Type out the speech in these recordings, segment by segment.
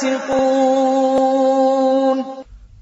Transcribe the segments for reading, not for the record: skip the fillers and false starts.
فاسقون.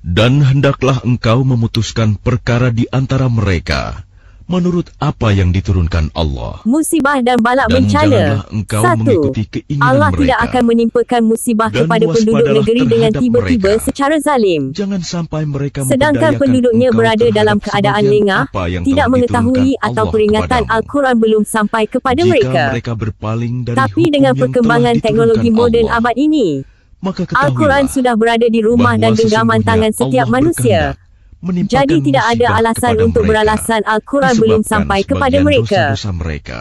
Dan hendaklah engkau memutuskan perkara di antara mereka menurut apa yang diturunkan Allah. Musibah dan balak Dan bencana. janganlah engkau 1. mengikuti keinginan Allah mereka. tidak akan menimpakan musibah Dan kepada penduduk waspadalah negeri dengan terhadap tiba-tiba mereka. secara zalim. Jangan sampai mereka Sedangkan memperdayakan penduduknya engkau berada dalam terhadap keadaan sebagian lengah, apa yang tidak telah mengetahui diturunkan atau Allah peringatan kepadamu. Al-Quran belum sampai kepada Jika mereka. mereka berpaling dari Tapi hukum dengan yang perkembangan telah teknologi diturunkan moden Allah, abad ini, maka Al-Quran ketahuilah sudah berada di rumah dan bahwa genggaman sesungguhnya tangan setiap Allah manusia. berkehendak menimpakan Jadi tidak ada musibah alasan kepada untuk mereka, beralasan Al-Quran belum disebabkan sampai kepada sebagian mereka. dosa-dosa mereka.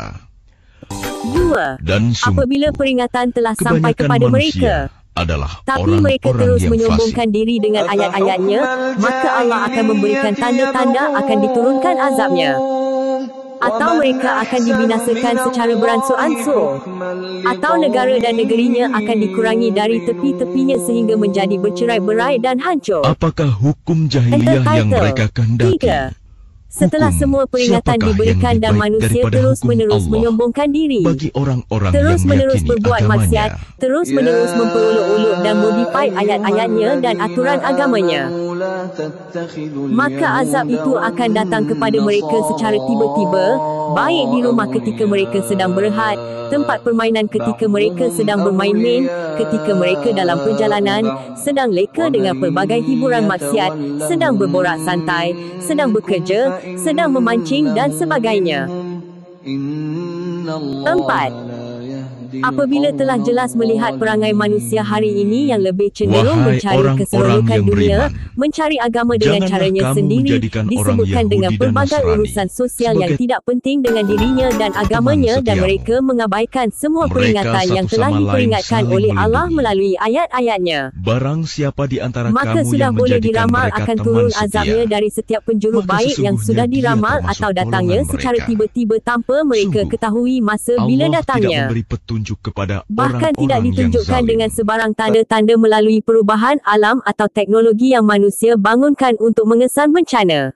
2. Dan sungguh, Apabila peringatan telah sampai kebanyakan kepada manusia mereka, adalah tapi mereka orang-orang terus yang menyombongkan fasik. diri dengan ayat-ayatnya, maka Allah akan memberikan tanda-tanda akan diturunkan azabnya. Atau mereka akan dibinasakan secara beransur-ansur. Atau negara dan negerinya akan dikurangi dari tepi-tepinya sehingga menjadi bercerai-berai dan hancur. Apakah hukum jahiliyah yang mereka kehendaki? 3. Setelah Hukum semua peringatan siapakah diberikan yang dan lebih baik manusia daripada terus-menerus hukum Allah menyombongkan diri, bagi orang-orang yang terus-menerus meyakini berbuat agamanya? maksiat, terus-menerus memperolok-olok dan modifai ayat-ayatnya dan aturan agamanya, maka azab itu akan datang kepada mereka secara tiba-tiba, baik di rumah ketika mereka sedang berehat, tempat permainan ketika mereka sedang bermain-main, ketika mereka dalam perjalanan, sedang leka dengan pelbagai hiburan maksiat, sedang berborak santai, sedang bekerja, sedang memancing dan sebagainya. 4. Apabila telah jelas melihat perangai manusia hari ini yang lebih cenderung Wahai mencari orang-orang keseronokan yang dunia, beriman, mencari agama dengan janganlah caranya kamu sendiri, menjadikan orang disebutkan dengan Yahudi dan pelbagai Nasrani urusan sosial yang sebagai tidak penting dengan dirinya dan agamanya, dan setiamu. mereka mengabaikan semua Mereka peringatan yang satu telah sama lain diperingatkan saling oleh Allah melindungi. melalui ayat-ayatnya. Barang siapa di antara Maka kamu sudah yang boleh menjadikan diramal mereka akan teman turun setia, azabnya dari setiap penjuru maka baik yang sesungguhnya sudah dia diramal termasuk atau datangnya golongan secara mereka. tiba-tiba tanpa mereka Sungguh, ketahui masa bila Allah tidak datangnya. memberi petunjuk kepada Bahkan tidak orang-orang yang ditunjukkan zalim. dengan sebarang tanda-tanda melalui perubahan alam atau teknologi yang manusia bangunkan untuk mengesan bencana.